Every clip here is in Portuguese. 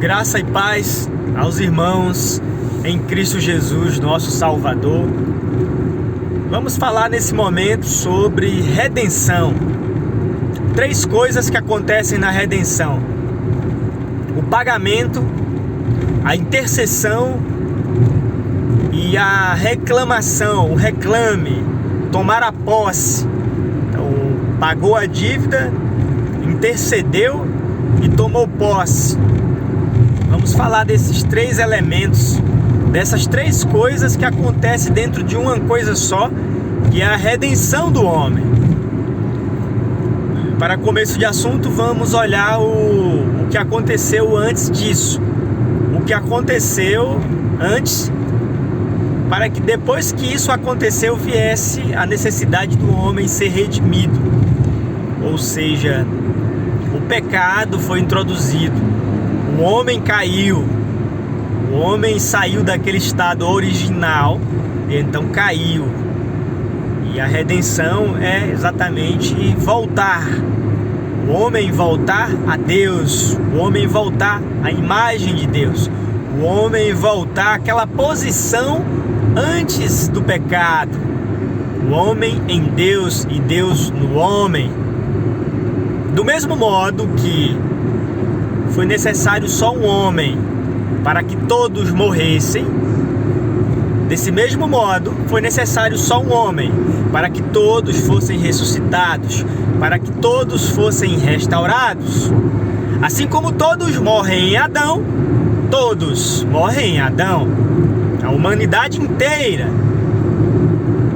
Graça e paz aos irmãos em Cristo Jesus, nosso Salvador. Vamos falar nesse momento sobre redenção. 3 coisas que acontecem na redenção: o pagamento, a intercessão e a reclamação, o reclame, tomar a posse. Então, pagou a dívida, intercedeu e tomou posse. Vamos falar desses 3 elementos, dessas 3 coisas que acontecem dentro de uma coisa só, que é a redenção do homem. Para começo de assunto, vamos olhar o que aconteceu antes disso. O que aconteceu antes, para que depois que isso aconteceu, viesse a necessidade do homem ser redimido. Ou seja, o pecado foi introduzido. O homem caiu, o homem saiu daquele estado original, então caiu. E a redenção é exatamente voltar. O homem voltar a Deus, o homem voltar à imagem de Deus, o homem voltar àquela posição antes do pecado. O homem em Deus e Deus no homem. Do mesmo modo que foi necessário só um homem para que todos morressem, desse mesmo modo foi necessário só um homem para que todos fossem ressuscitados, para que todos fossem restaurados. Assim como todos morrem em Adão, todos morrem em Adão. A humanidade inteira,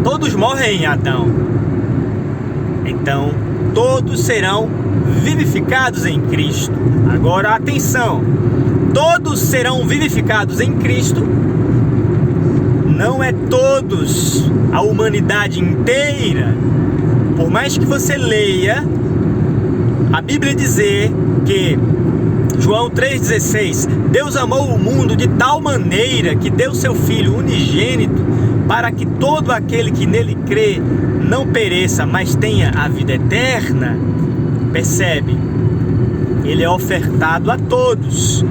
todos morrem em Adão. Então, todos serão vivificados em Cristo. Agora, atenção, todos serão vivificados em Cristo. Não é todos, a humanidade inteira. Por mais que você leia a Bíblia dizer que João 3,16, Deus amou o mundo de tal maneira que deu seu Filho unigênito para que todo aquele que nele crê não pereça, mas tenha a vida eterna. Percebe? Ele é ofertado a todos,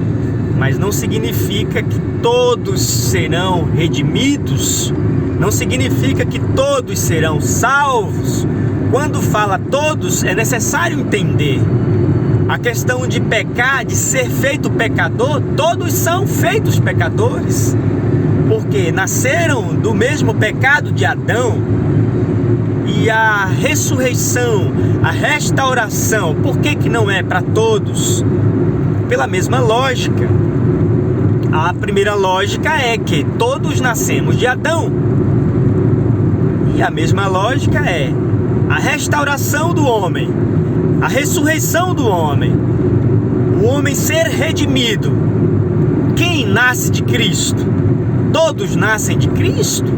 mas não significa que todos serão redimidos, não significa que todos serão salvos. Quando fala todos, é necessário entender a questão de pecar, de ser feito pecador. Todos são feitos pecadores, porque nasceram do mesmo pecado de Adão. E a ressurreição, a restauração, por que não é para todos? Pela mesma lógica. A primeira lógica é que todos nascemos de Adão. E a mesma lógica é a restauração do homem, a ressurreição do homem, o homem ser redimido. Quem nasce de Cristo? Todos nascem de Cristo?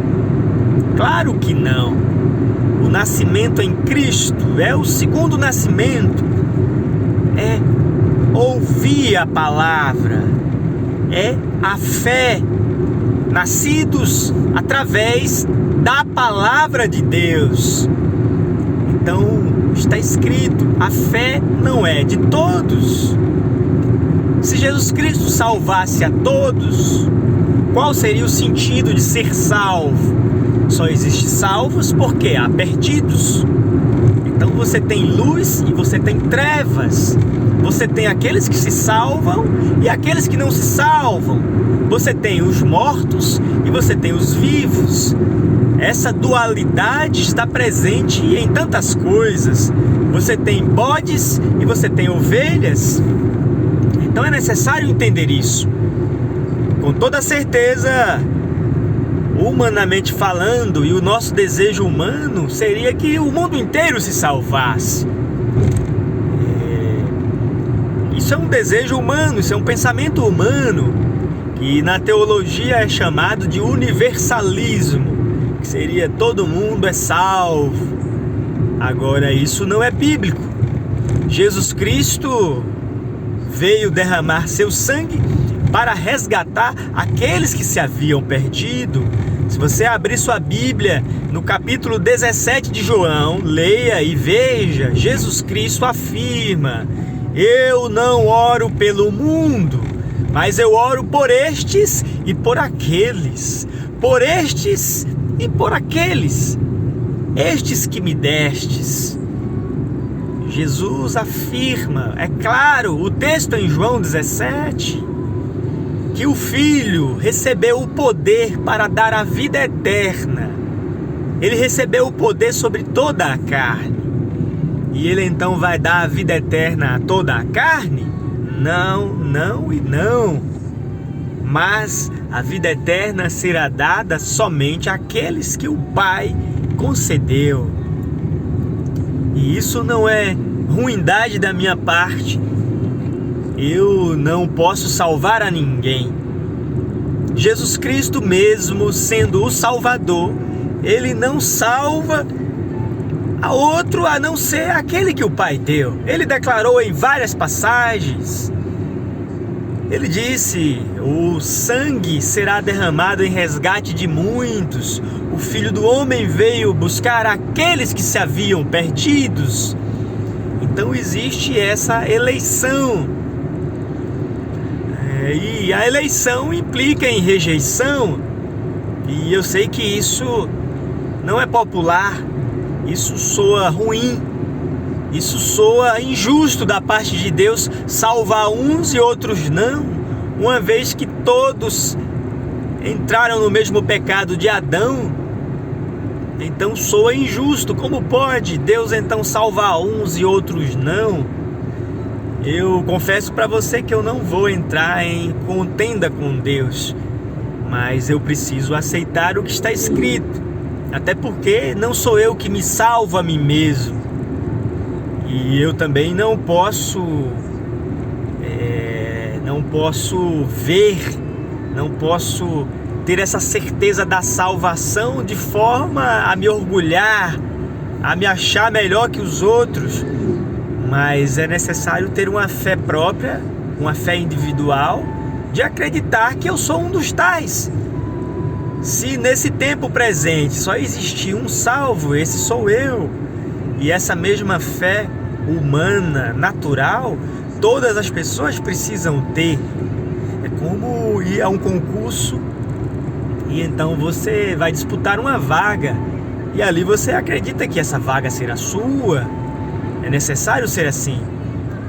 Claro que não. O nascimento em Cristo é o segundo nascimento, é ouvir a palavra, é a fé, nascidos através da palavra de Deus. Então está escrito, a fé não é de todos. Se Jesus Cristo salvasse a todos, qual seria o sentido de ser salvo? Só existe salvos porque há perdidos. Então você tem luz e você tem trevas. Você tem aqueles que se salvam e aqueles que não se salvam. Você tem os mortos e você tem os vivos. Essa dualidade está presente em tantas coisas. Você tem bodes e você tem ovelhas. Então é necessário entender isso. Com toda certeza, humanamente falando, e o nosso desejo humano seria que o mundo inteiro se salvasse. Isso é um desejo humano, isso é um pensamento humano, que na teologia é chamado de universalismo, que seria todo mundo é salvo. Agora, isso não é bíblico. Jesus Cristo veio derramar seu sangue para resgatar aqueles que se haviam perdido. Se você abrir sua Bíblia no capítulo 17 de João, leia e veja, Jesus Cristo afirma: eu não oro pelo mundo, mas eu oro por estes e por aqueles, por estes e por aqueles, estes que me destes. Jesus afirma, é claro, o texto em João 17, que o Filho recebeu o poder para dar a vida eterna. Ele recebeu o poder sobre toda a carne. E ele então vai dar a vida eterna a toda a carne? Não, não e não. Mas a vida eterna será dada somente àqueles que o Pai concedeu. E isso não é ruindade da minha parte. Eu não posso salvar a ninguém. Jesus Cristo, mesmo sendo o Salvador, ele não salva a outro a não ser aquele que o Pai deu. Ele declarou em várias passagens. Ele disse: o sangue será derramado em resgate de muitos. O Filho do Homem veio buscar aqueles que se haviam perdidos. Então existe essa eleição. E a eleição implica em rejeição. E eu sei que isso não é popular. Isso soa ruim. Isso soa injusto da parte de Deus salvar uns e outros não, uma vez que todos entraram no mesmo pecado de Adão. Então soa injusto. Como pode Deus então salvar uns e outros não? Eu confesso para você que eu não vou entrar em contenda com Deus, mas eu preciso aceitar o que está escrito, até porque não sou eu que me salvo a mim mesmo. E eu também não posso ver, não posso ter essa certeza da salvação de forma a me orgulhar, a me achar melhor que os outros. Mas é necessário ter uma fé própria, uma fé individual, de acreditar que eu sou um dos tais. Se nesse tempo presente só existir um salvo, esse sou eu. E essa mesma fé humana, natural, todas as pessoas precisam ter. É como ir a um concurso e então você vai disputar uma vaga e ali você acredita que essa vaga será sua. É necessário ser assim.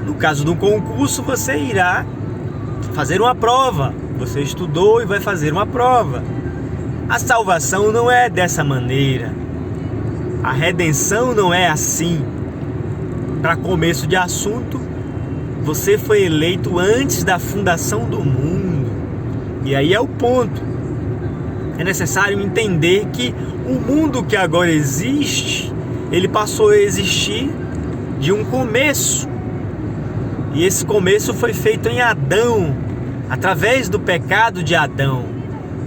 No caso do concurso, você irá fazer uma prova. Você estudou e vai fazer uma prova. A salvação não é dessa maneira. A redenção não é assim. Para começo de assunto, você foi eleito antes da fundação do mundo. E aí é o ponto. É necessário entender que o mundo que agora existe, ele passou a existir de um começo. E esse começo foi feito em Adão, através do pecado de Adão.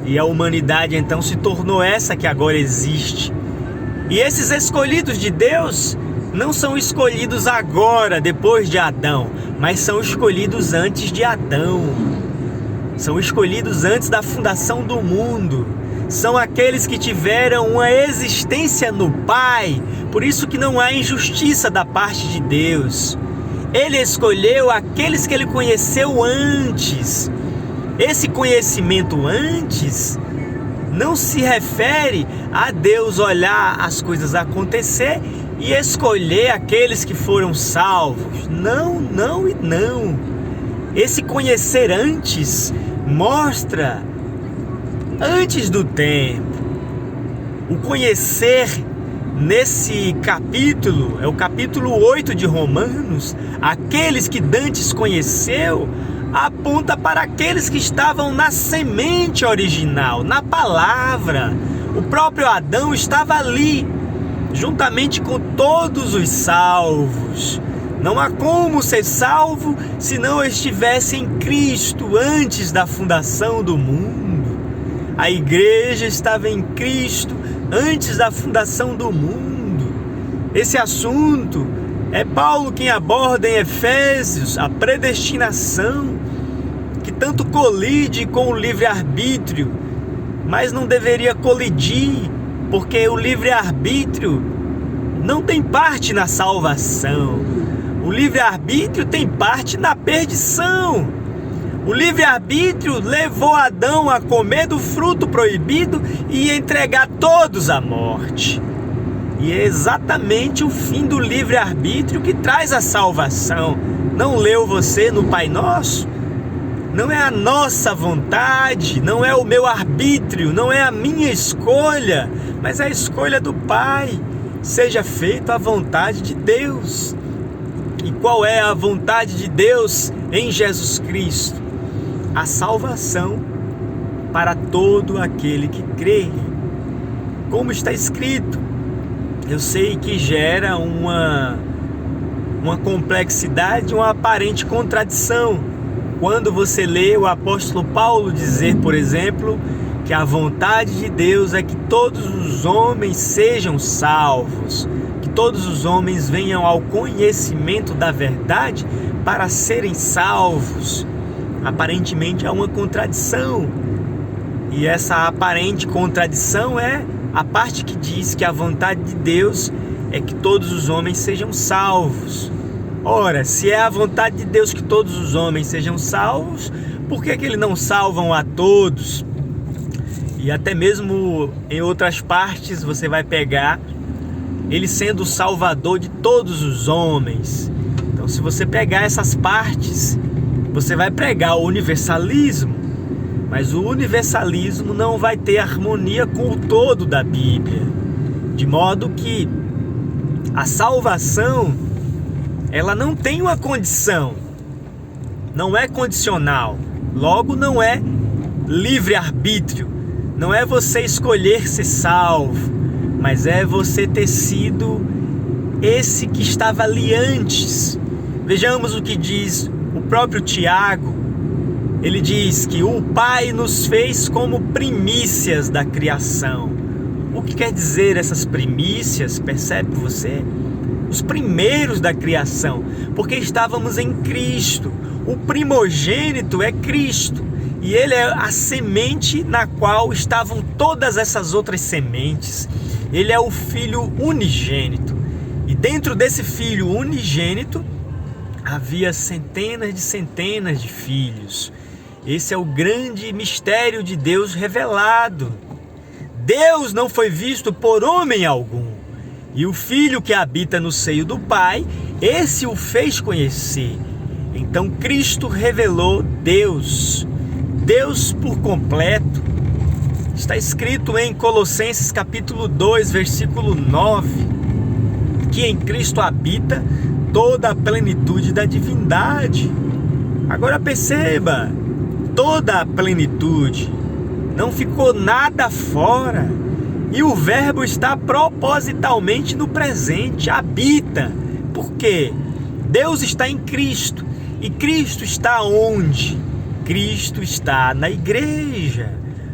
E a humanidade então se tornou essa que agora existe. E esses escolhidos de Deus não são escolhidos agora, depois de Adão, mas são escolhidos antes de Adão. São escolhidos antes da fundação do mundo. São aqueles que tiveram uma existência no Pai. Por isso que não há injustiça da parte de Deus. Ele escolheu aqueles que ele conheceu antes. Esse conhecimento antes não se refere a Deus olhar as coisas acontecer e escolher aqueles que foram salvos. Não, não e não. Esse conhecer antes mostra antes do tempo. O conhecer nesse capítulo, é o capítulo 8 de Romanos, aqueles que dantes conheceu, aponta para aqueles que estavam na semente original, na palavra. O próprio Adão estava ali, juntamente com todos os salvos. Não há como ser salvo se não estivesse em Cristo antes da fundação do mundo. A igreja estava em Cristo antes da fundação do mundo. Esse assunto é Paulo quem aborda em Efésios, a predestinação, que tanto colide com o livre-arbítrio, mas não deveria colidir, porque o livre-arbítrio não tem parte na salvação. O livre-arbítrio tem parte na perdição. O livre-arbítrio levou Adão a comer do fruto proibido e entregar todos à morte. E é exatamente o fim do livre-arbítrio que traz a salvação. Não leu você no Pai Nosso? Não é a nossa vontade, não é o meu arbítrio, não é a minha escolha, mas é a escolha do Pai. Seja feita a vontade de Deus. E qual é a vontade de Deus em Jesus Cristo? A salvação para todo aquele que crê. Como está escrito, eu sei que gera uma complexidade, uma aparente contradição. Quando você lê o apóstolo Paulo dizer, por exemplo, que a vontade de Deus é que todos os homens sejam salvos, que todos os homens venham ao conhecimento da verdade para serem salvos. Aparentemente há uma contradição. E essa aparente contradição é a parte que diz que a vontade de Deus é que todos os homens sejam salvos. Ora, se é a vontade de Deus que todos os homens sejam salvos, por que Ele não salvam a todos? E até mesmo em outras partes você vai pegar Ele sendo o salvador de todos os homens. Então, se você pegar essas partes, você vai pregar o universalismo, mas o universalismo não vai ter harmonia com o todo da Bíblia, de modo que a salvação ela não tem uma condição, não é condicional, logo não é livre-arbítrio, não é você escolher ser salvo, mas é você ter sido esse que estava ali antes. Vejamos o que diz o próprio Tiago. Ele diz que o Pai nos fez como primícias da criação. O que quer dizer essas primícias? Percebe você? Os primeiros da criação, porque estávamos em Cristo. O primogênito é Cristo, e Ele é a semente na qual estavam todas essas outras sementes. Ele é o Filho unigênito, e dentro desse Filho unigênito havia centenas de filhos. Esse é o grande mistério de Deus revelado. Deus não foi visto por homem algum. E o Filho que habita no seio do Pai, esse o fez conhecer. Então Cristo revelou Deus por completo. Está escrito em Colossenses capítulo 2, versículo 9, que em Cristo habita toda a plenitude da divindade. Agora perceba, toda a plenitude, não ficou nada fora. E o verbo está propositalmente no presente, habita. Por quê? Deus está em Cristo. E Cristo está onde? Cristo está na igreja.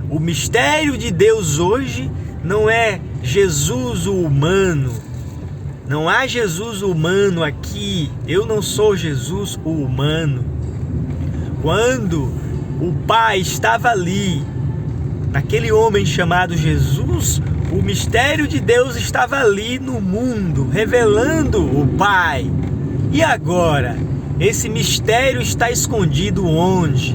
O mistério de Deus hoje não é Jesus o humano. Não há Jesus o humano aqui. Eu não sou Jesus o humano. Quando o Pai estava ali, naquele homem chamado Jesus, o mistério de Deus estava ali no mundo, revelando o Pai. E agora, esse mistério está escondido onde?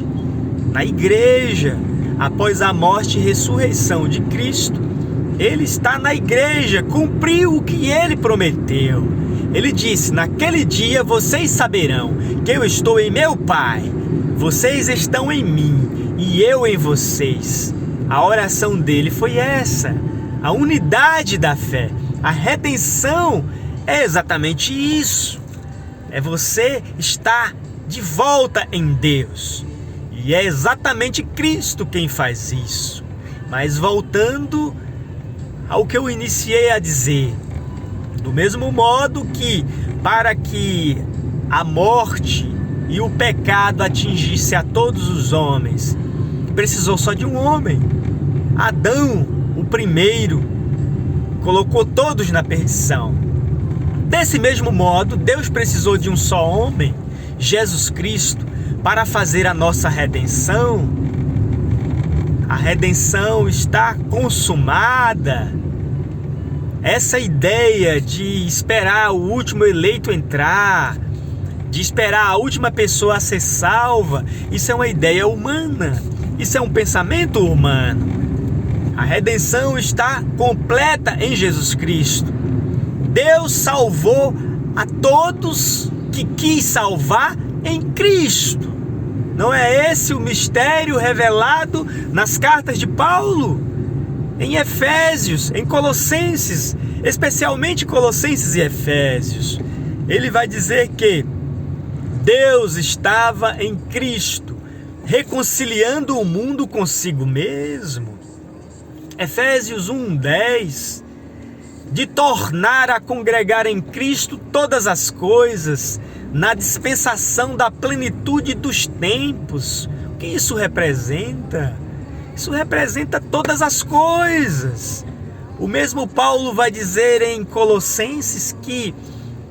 Na igreja. Após a morte e ressurreição de Cristo, Ele está na igreja, cumpriu o que Ele prometeu. Ele disse: naquele dia vocês saberão que eu estou em meu Pai, vocês estão em mim e eu em vocês. A oração dele foi essa, a unidade da fé. A redenção é exatamente isso. É você estar de volta em Deus. E é exatamente Cristo quem faz isso. Mas voltando ao que eu iniciei a dizer, do mesmo modo que para que a morte e o pecado atingisse a todos os homens, precisou só de um homem. Adão, o primeiro, colocou todos na perdição. Desse mesmo modo, Deus precisou de um só homem, Jesus Cristo, para fazer a nossa redenção. A redenção está consumada. Essa ideia de esperar o último eleito entrar, de esperar a última pessoa a ser salva, isso é uma ideia humana, isso é um pensamento humano. A redenção está completa em Jesus Cristo. Deus salvou a todos que quis salvar em Cristo. Não é esse o mistério revelado nas cartas de Paulo? Em Efésios, em Colossenses, especialmente Colossenses e Efésios. Ele vai dizer que Deus estava em Cristo, reconciliando o mundo consigo mesmo. Efésios 1:10, de tornar a congregar em Cristo todas as coisas, na dispensação da plenitude dos tempos. O que isso representa? Isso representa todas as coisas. O mesmo Paulo vai dizer em Colossenses que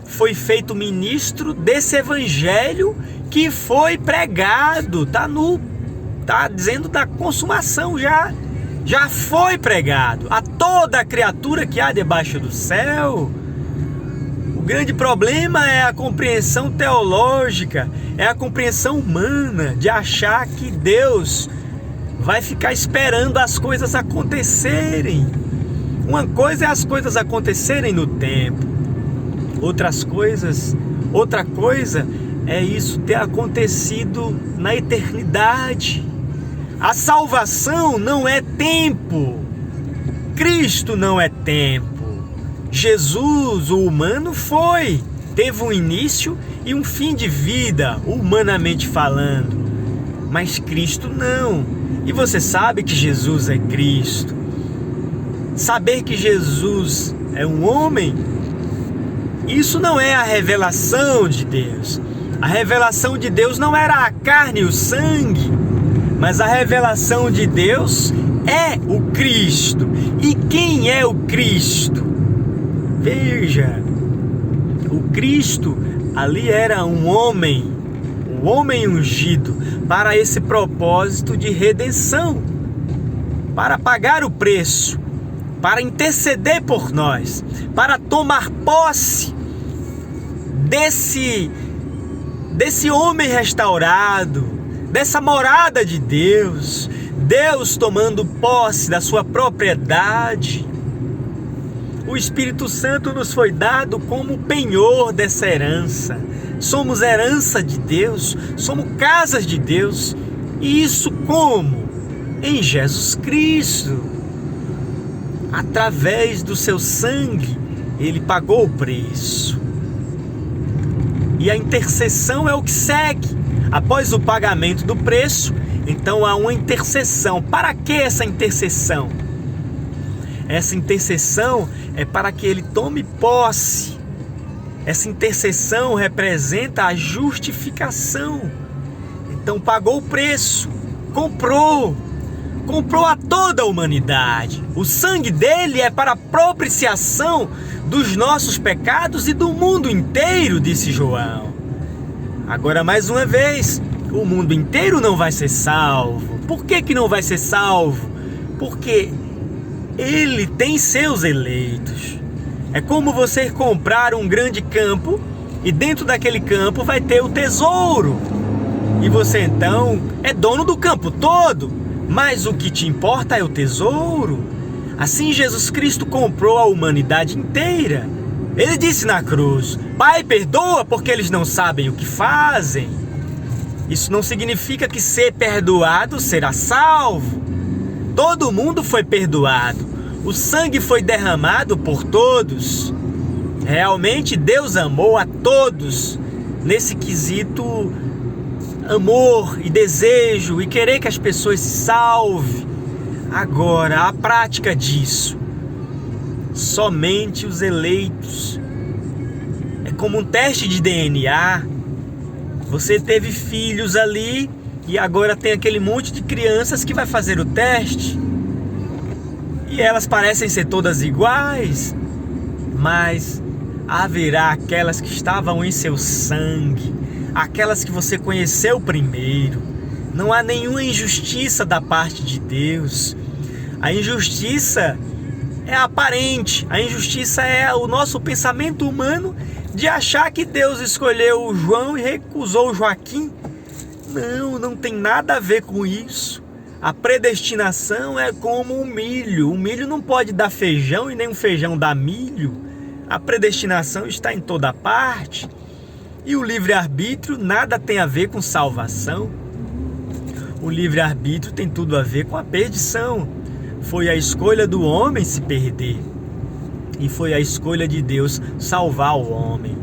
foi feito ministro desse evangelho que foi pregado. Está dizendo da consumação já foi pregado a toda a criatura que há debaixo do céu. O grande problema é a compreensão teológica, é a compreensão humana de achar que Deus vai ficar esperando as coisas acontecerem. Uma coisa é as coisas acontecerem no tempo. Outra coisa é isso ter acontecido na eternidade. A salvação não é tempo. Cristo não é tempo. Jesus, o humano, teve um início e um fim de vida, humanamente falando. Mas Cristo não. E você sabe que Jesus é Cristo. Saber que Jesus é um homem, isso não é a revelação de Deus. A revelação de Deus não era a carne e o sangue, mas a revelação de Deus é o Cristo. E quem é o Cristo? Veja, o Cristo ali era um homem ungido para esse propósito de redenção, para pagar o preço, para interceder por nós, para tomar posse desse homem restaurado, dessa morada de Deus, Deus tomando posse da sua propriedade. O Espírito Santo nos foi dado como penhor dessa herança. Somos herança de Deus, somos casas de Deus. E isso como? Em Jesus Cristo. Através do seu sangue, Ele pagou o preço. E a intercessão é o que segue. Após o pagamento do preço, então há uma intercessão. Para que essa intercessão? Essa intercessão é para que ele tome posse. Essa intercessão representa a justificação. Então pagou o preço, comprou a toda a humanidade. O sangue dele é para a propiciação dos nossos pecados e do mundo inteiro, disse João. Agora, mais uma vez, o mundo inteiro não vai ser salvo. Por que não vai ser salvo? Porque ele tem seus eleitos. É como você comprar um grande campo e dentro daquele campo vai ter o tesouro. E você então é dono do campo todo, mas o que te importa é o tesouro. Assim Jesus Cristo comprou a humanidade inteira. Ele disse na cruz: Pai, perdoa porque eles não sabem o que fazem. Isso não significa que ser perdoado será salvo. Todo mundo foi perdoado. O sangue foi derramado por todos. Realmente Deus amou a todos nesse quesito amor e desejo e querer que as pessoas se salvem. Agora, a prática disso, somente os eleitos. É como um teste de DNA. Você teve filhos ali e agora tem aquele monte de crianças que vai fazer o teste. E elas parecem ser todas iguais, mas haverá aquelas que estavam em seu sangue, aquelas que você conheceu primeiro. Não há nenhuma injustiça da parte de Deus. A injustiça é aparente. A injustiça é o nosso pensamento humano de achar que Deus escolheu o João e recusou o Joaquim. Não, não tem nada a ver com isso. A predestinação é como o milho. O milho não pode dar feijão e nem o feijão dá milho. A predestinação está em toda parte. E o livre-arbítrio nada tem a ver com salvação. O livre-arbítrio tem tudo a ver com a perdição. Foi a escolha do homem se perder. E foi a escolha de Deus salvar o homem.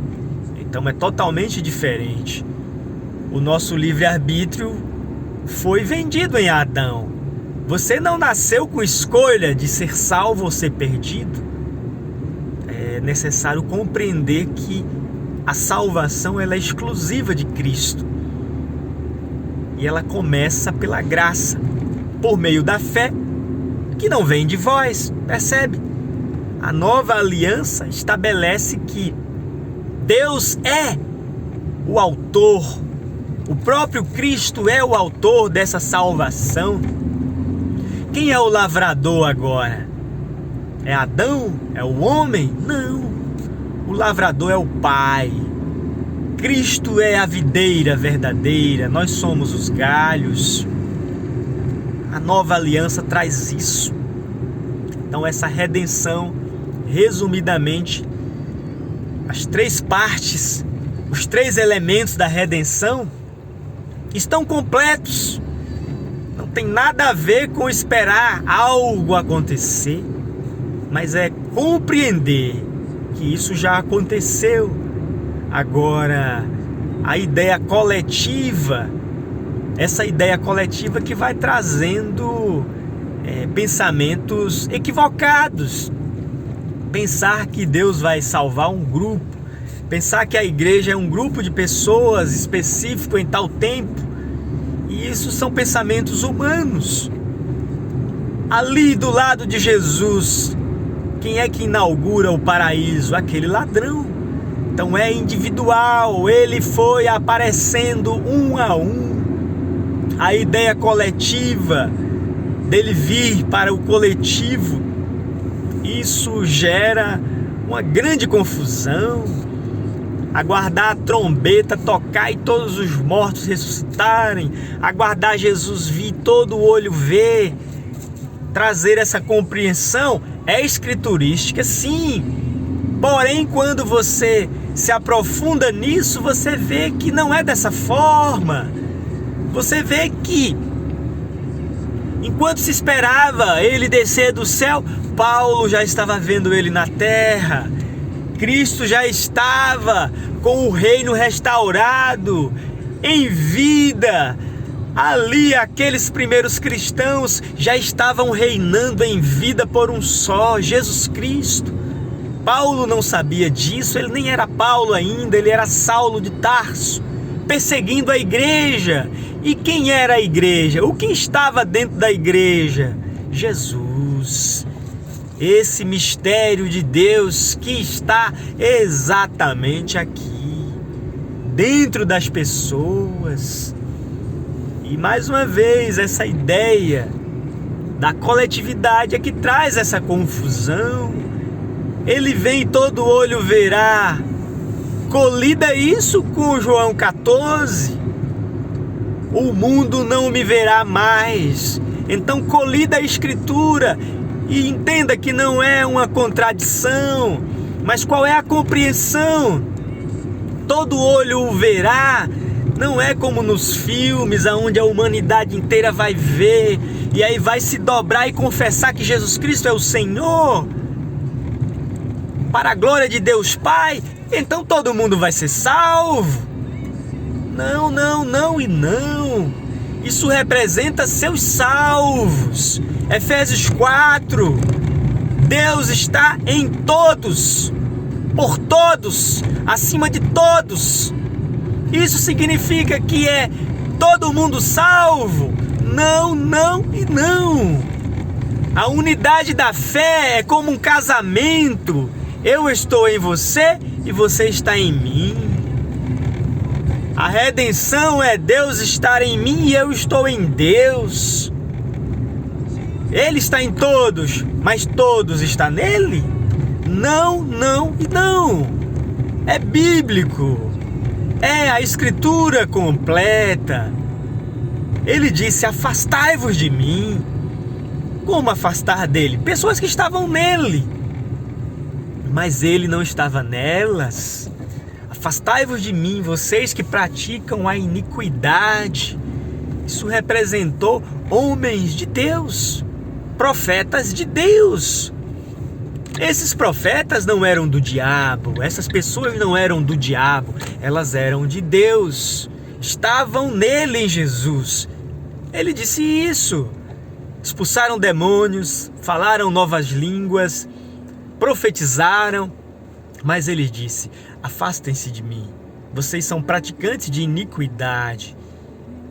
Então é totalmente diferente. O nosso livre-arbítrio foi vendido em Adão. Você não nasceu com escolha de ser salvo ou ser perdido. É necessário compreender que a salvação ela é exclusiva de Cristo. E ela começa pela graça, por meio da fé, que não vem de vós, percebe? A nova aliança estabelece que Deus é o autor, o próprio Cristo é o autor dessa salvação. Quem é o lavrador agora? É Adão? É o homem? Não. O lavrador é o Pai. Cristo é a videira verdadeira, nós somos os galhos. A nova aliança traz isso. Então essa redenção, resumidamente, as três partes, os três elementos da redenção estão completos. Não tem nada a ver com esperar algo acontecer, mas é compreender que isso já aconteceu. Agora, a ideia coletiva, essa ideia coletiva que vai trazendo pensamentos equivocados. Pensar que Deus vai salvar um grupo, pensar que a igreja é um grupo de pessoas específico em tal tempo, e isso são pensamentos humanos. Ali do lado de Jesus, quem é que inaugura o paraíso? Aquele ladrão. Então é individual, ele foi aparecendo um a um. A ideia coletiva dele vir para o coletivo, isso gera uma grande confusão. Aguardar a trombeta tocar e todos os mortos ressuscitarem, aguardar Jesus vir, todo o olho ver, trazer essa compreensão é escriturística, sim. Porém, quando você se aprofunda nisso, você vê que não é dessa forma. Você vê que enquanto se esperava ele descer do céu, Paulo já estava vendo ele na terra. Cristo já estava com o reino restaurado, em vida. Ali aqueles primeiros cristãos já estavam reinando em vida por um só, Jesus Cristo. Paulo não sabia disso, ele nem era Paulo ainda, ele era Saulo de Tarso, perseguindo a igreja. E quem era a igreja? O que estava dentro da igreja? Jesus. Esse mistério de Deus que está exatamente aqui, dentro das pessoas. E mais uma vez, essa ideia da coletividade é que traz essa confusão. Ele vem, todo olho verá. Colida isso com João 14. O mundo não me verá mais. Então colida a escritura e entenda que não é uma contradição, mas qual é a compreensão? Todo olho o verá. Não é como nos filmes, onde a humanidade inteira vai ver e aí vai se dobrar e confessar que Jesus Cristo é o Senhor, para a glória de Deus Pai. Então todo mundo vai ser salvo? Não, não, não e não. Isso representa seus salvos. Efésios 4. Deus está em todos, por todos, acima de todos. Isso significa que é todo mundo salvo? Não, não e não. A unidade da fé é como um casamento. Eu estou em você e você está em mim. A redenção é Deus estar em mim e eu estou em Deus. Ele está em todos, mas todos estão nele? Não, não e não. É bíblico. É a escritura completa. Ele disse: afastai-vos de mim. Como afastar dele? Pessoas que estavam nele, mas ele não estava nelas. Afastai-vos de mim, vocês que praticam a iniquidade. Isso representou homens de Deus, profetas de Deus. Esses profetas não eram do diabo, essas pessoas não eram do diabo, elas eram de Deus, estavam nele, em Jesus. Ele disse isso. Expulsaram demônios, falaram novas línguas, profetizaram, mas ele disse: afastem-se de mim, vocês são praticantes de iniquidade.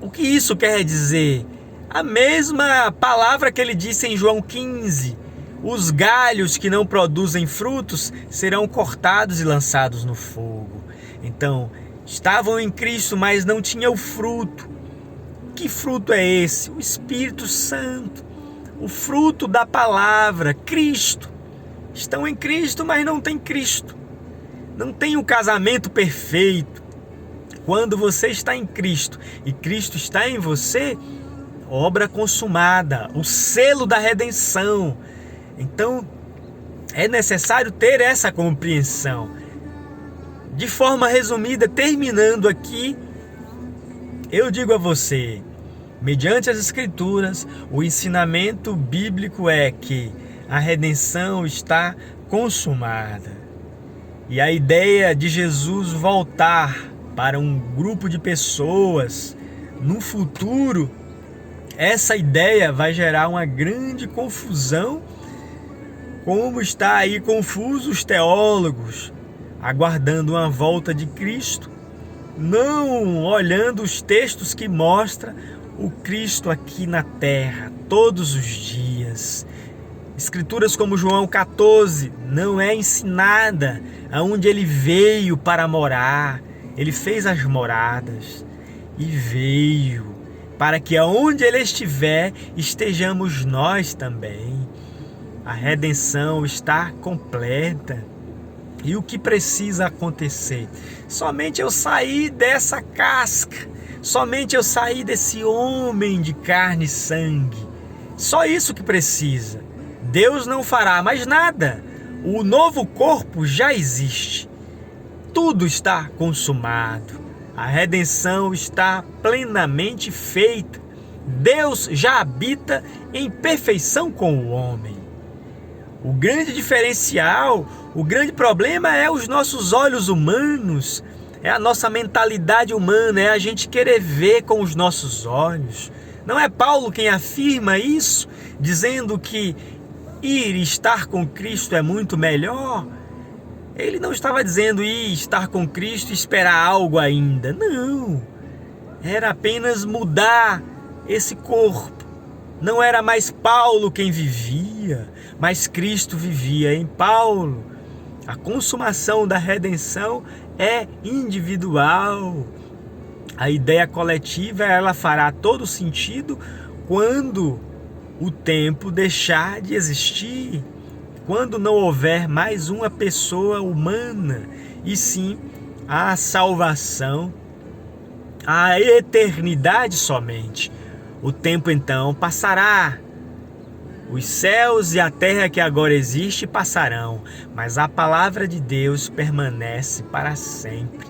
O que isso quer dizer? A mesma palavra que ele disse em João 15: os galhos que não produzem frutos serão cortados e lançados no fogo. Então, estavam em Cristo, mas não tinham o fruto. Que fruto é esse? O Espírito Santo, o fruto da palavra, Cristo. Estão em Cristo, mas não tem Cristo. Não tem o casamento perfeito. Quando você está em Cristo e Cristo está em você, obra consumada, o selo da redenção. Então, é necessário ter essa compreensão. De forma resumida, terminando aqui, eu digo a você, mediante as Escrituras, o ensinamento bíblico é que a redenção está consumada. E a ideia de Jesus voltar para um grupo de pessoas no futuro, essa ideia vai gerar uma grande confusão, como está aí confusos os teólogos, aguardando uma volta de Cristo, não olhando os textos que mostram o Cristo aqui na terra, todos os dias. Escrituras como João 14 não é ensinada aonde ele veio para morar. Ele fez as moradas e veio para que aonde ele estiver, estejamos nós também. A redenção está completa. E o que precisa acontecer? Somente eu sair dessa casca, somente eu sair desse homem de carne e sangue. Só isso que precisa. Deus não fará mais nada. O novo corpo já existe. Tudo está consumado. A redenção está plenamente feita. Deus já habita em perfeição com o homem. O grande diferencial, o grande problema é os nossos olhos humanos, é a nossa mentalidade humana, é a gente querer ver com os nossos olhos. Não é Paulo quem afirma isso, dizendo que ir e estar com Cristo é muito melhor? Ele não estava dizendo ir estar com Cristo e esperar algo ainda. Não. Era apenas mudar esse corpo. Não era mais Paulo quem vivia, mas Cristo vivia em Paulo. A consumação da redenção é individual. A ideia coletiva, ela fará todo sentido quando o tempo deixar de existir, quando não houver mais uma pessoa humana, e sim a salvação, a eternidade somente. O tempo então passará. Os céus e a terra que agora existe passarão, mas a palavra de Deus permanece para sempre.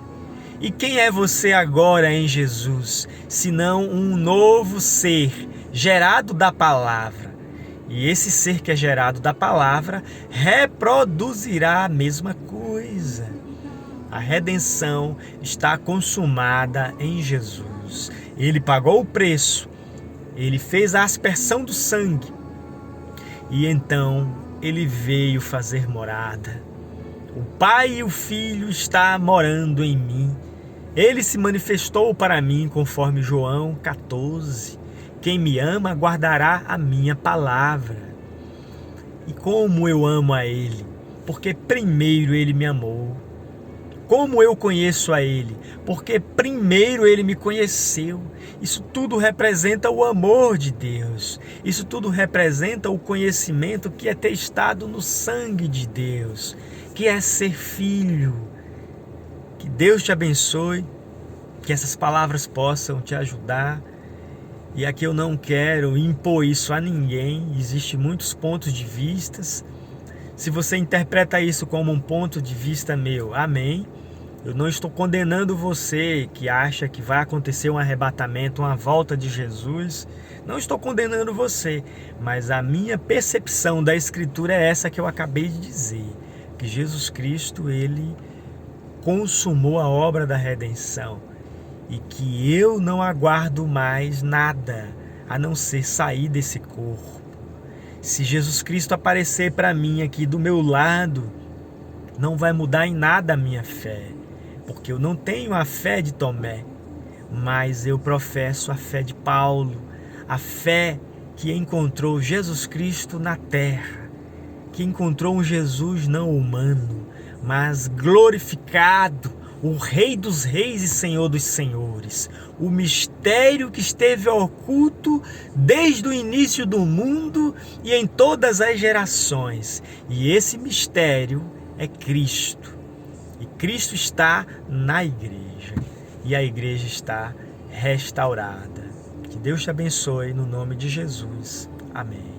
E quem é você agora em Jesus, senão um novo ser gerado da palavra? E esse ser que é gerado da palavra reproduzirá a mesma coisa. A redenção está consumada em Jesus. Ele pagou o preço. Ele fez a aspersão do sangue. E então ele veio fazer morada. O Pai e o Filho estão morando em mim. Ele se manifestou para mim conforme João 14. Quem me ama guardará a minha palavra. E como eu amo a Ele? Porque primeiro Ele me amou. Como eu conheço a Ele? Porque primeiro Ele me conheceu. Isso tudo representa o amor de Deus. Isso tudo representa o conhecimento que é testado no sangue de Deus, que é ser filho. Que Deus te abençoe, que essas palavras possam te ajudar. E aqui eu não quero impor isso a ninguém, existem muitos pontos de vistas. Se você interpreta isso como um ponto de vista meu, amém. Eu não estou condenando você que acha que vai acontecer um arrebatamento, uma volta de Jesus. Não estou condenando você, mas a minha percepção da Escritura é essa que eu acabei de dizer. Que Jesus Cristo, Ele consumou a obra da redenção. E que eu não aguardo mais nada a não ser sair desse corpo. Se Jesus Cristo aparecer para mim aqui do meu lado, não vai mudar em nada a minha fé, porque eu não tenho a fé de Tomé, mas eu professo a fé de Paulo, a fé que encontrou Jesus Cristo na terra, que encontrou um Jesus não humano, mas glorificado, o Rei dos Reis e Senhor dos Senhores, o mistério que esteve oculto desde o início do mundo e em todas as gerações. E esse mistério é Cristo. E Cristo está na igreja. E a igreja está restaurada. Que Deus te abençoe no nome de Jesus. Amém.